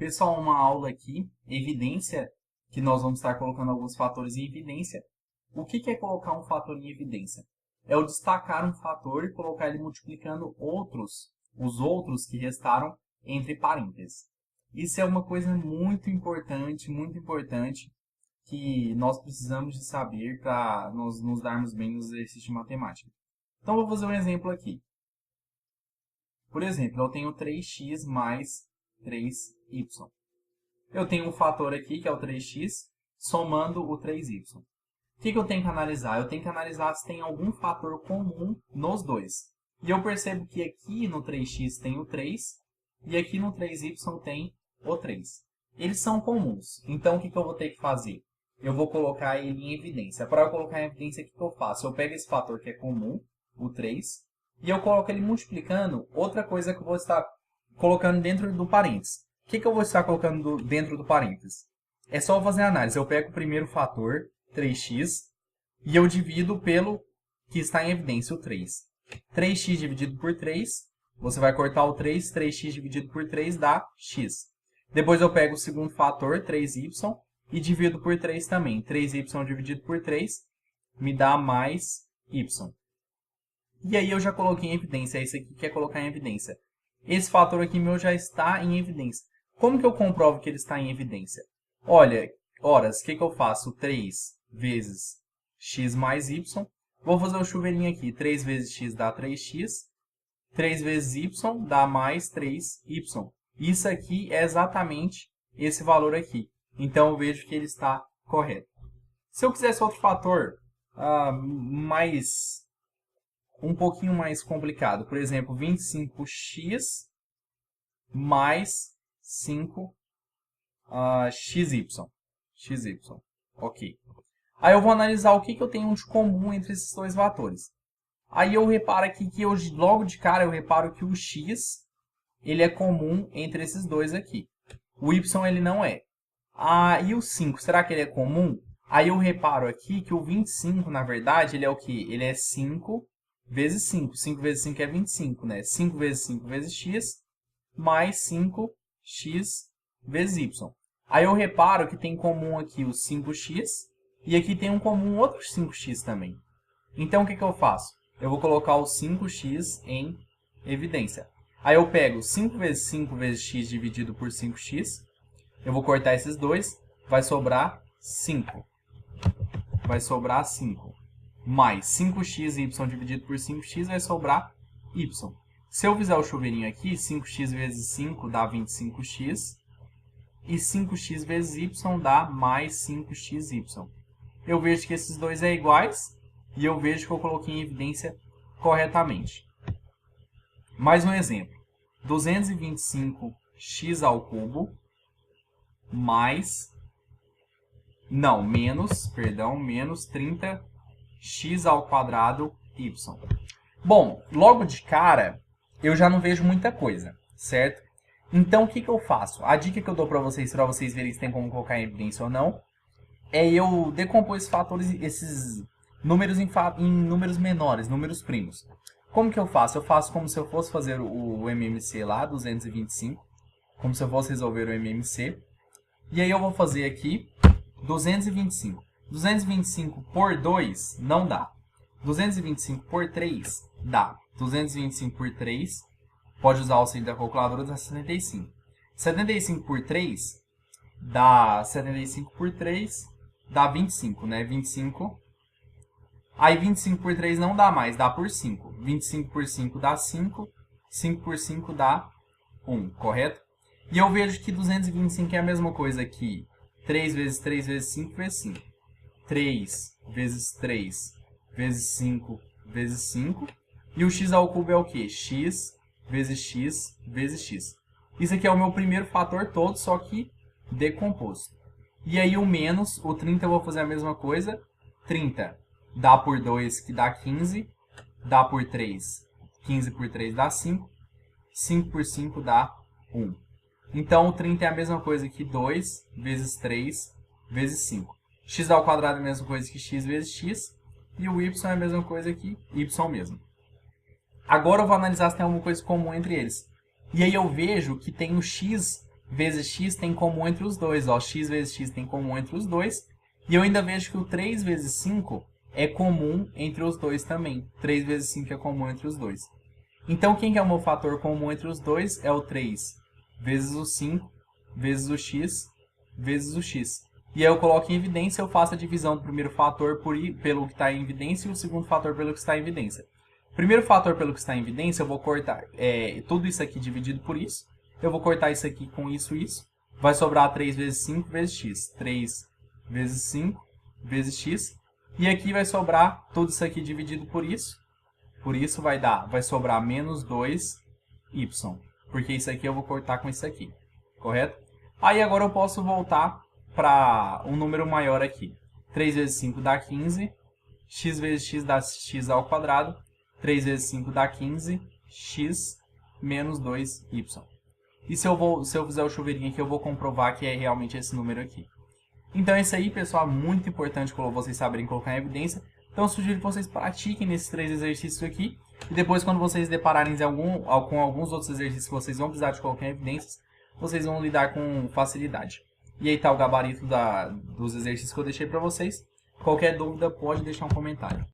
Pessoal, uma aula aqui, evidência, que nós vamos estar colocando alguns fatores em evidência. O que é colocar um fator em evidência? É o destacar um fator e colocar ele multiplicando os outros que restaram entre parênteses. Isso é uma coisa muito importante, que nós precisamos de saber para nos darmos bem nos exercícios de matemática. Então, vou fazer um exemplo aqui. Por exemplo, eu tenho 3x mais 3y. Eu tenho um fator aqui, que é o 3x, somando o 3y. O que eu tenho que analisar? Eu tenho que analisar se tem algum fator comum nos dois. E eu percebo que aqui no 3x tem o 3, e aqui no 3y tem o 3. Eles são comuns. Então, o que eu vou ter que fazer? Eu vou colocar ele em evidência. Para eu colocar em evidência, o que eu faço? Eu pego esse fator que é comum, o 3, e eu coloco ele multiplicando outra coisa que eu vou estar colocando dentro do parênteses. O que eu vou estar colocando dentro do parênteses? É só fazer a análise. Eu pego o primeiro fator, 3x, e eu divido pelo que está em evidência, o 3. 3x dividido por 3, você vai cortar o 3, 3x dividido por 3 dá x. Depois eu pego o segundo fator, 3y, e divido por 3 também. 3y dividido por 3 me dá mais y. E aí eu já coloquei em evidência. Esse aqui quer colocar em evidência. Esse fator aqui meu já está em evidência. Como que eu comprovo que ele está em evidência? Olha, horas, o que eu faço? 3 vezes x mais y. Vou fazer o chuveirinho aqui. 3 vezes x dá 3x. 3 vezes y dá mais 3y. Isso aqui é exatamente esse valor aqui. Então eu vejo que ele está correto. Se eu quisesse outro fator um pouquinho mais complicado. Por exemplo, 25x mais 5xy. Ok. Aí eu vou analisar o que eu tenho de comum entre esses dois fatores. Aí eu reparo aqui que logo de cara eu reparo que o x ele é comum entre esses dois aqui. O y ele não é. E o 5, será que ele é comum? Aí eu reparo aqui que o 25, na verdade, ele é o quê? Ele é 5 vezes 5. 5 vezes 5 é 25, né? 5 vezes 5 vezes x, mais 5x vezes y. Aí eu reparo que tem em comum aqui o 5x, e aqui tem um comum outro 5x também. Então, o que eu faço? Eu vou colocar o 5x em evidência. Aí eu pego 5 vezes 5 vezes x dividido por 5x. Eu vou cortar esses dois. Vai sobrar 5. Vai sobrar 5. Mais 5xy dividido por 5x vai sobrar y. Se eu fizer o chuveirinho aqui, 5x vezes 5 dá 25x. E 5x vezes y dá mais 5xy. Eu vejo que esses dois é iguais. E eu vejo que eu coloquei em evidência corretamente. Mais um exemplo. 225x ao cubo menos 30x ao quadrado y. Bom, logo de cara, eu já não vejo muita coisa, certo? Então, o que eu faço? A dica que eu dou para vocês verem se tem como colocar em evidência ou não, é eu decompor esses fatores, esses números em números menores, números primos. Como que eu faço? Eu faço como se eu fosse fazer o MMC lá, 225, como se eu fosse resolver o MMC. E aí eu vou fazer aqui 225. 225 por 2 não dá. 225 por 3 dá. 225 por 3, pode usar o auxílio da calculadora, dá 75. 75 por 3 dá 25, né? 25. Aí 25 por 3 não dá mais, dá por 5. 25 por 5 dá 5. 5 por 5 dá 1, correto? E eu vejo que 225 é a mesma coisa que 3 vezes 3 vezes 5 vezes 5. 3 vezes 3 vezes 5 vezes 5. E o x ao cubo é o quê? X vezes x vezes x. Isso aqui é o meu primeiro fator todo, só que decomposto. E aí o menos, o 30 eu vou fazer a mesma coisa. 30 dá por 2, que dá 15. Dá por 3, 15 por 3 dá 5. 5 por 5 dá 1. Então, o 30 é a mesma coisa que 2 vezes 3 vezes 5. X ao quadrado é a mesma coisa que x vezes x. E o y é a mesma coisa que y mesmo. Agora eu vou analisar se tem alguma coisa comum entre eles. E aí eu vejo que tem o x vezes x tem comum entre os dois. Ó, x vezes x tem comum entre os dois. E eu ainda vejo que o 3 vezes 5 é comum entre os dois também. 3 vezes 5 é comum entre os dois. Então, quem que é o meu fator comum entre os dois? É o 3 vezes o 5 vezes o x vezes o x. E aí eu coloco em evidência, eu faço a divisão do primeiro fator pelo que está em evidência e o segundo fator pelo que está em evidência. Primeiro fator pelo que está em evidência, eu vou cortar tudo isso aqui dividido por isso. Eu vou cortar isso aqui com isso e isso. Vai sobrar 3 vezes 5 vezes x. 3 vezes 5 vezes x. E aqui vai sobrar tudo isso aqui dividido por isso. Por isso vai sobrar menos 2y. Porque isso aqui eu vou cortar com isso aqui. Correto? Aí agora eu posso voltar para um número maior aqui. 3 vezes 5 dá 15. X vezes x dá x ao quadrado. 3 vezes 5 dá 15. X menos 2y. E se eu fizer o chuveirinho aqui, eu vou comprovar que é realmente esse número aqui. Então, isso aí, pessoal, é muito importante vocês saberem colocar em evidência. Então, eu sugiro que vocês pratiquem nesses 3 exercícios aqui. E depois, quando vocês depararem com alguns outros exercícios que vocês vão precisar de colocar em evidências, vocês vão lidar com facilidade. E aí está o gabarito dos exercícios que eu deixei para vocês. Qualquer dúvida, pode deixar um comentário.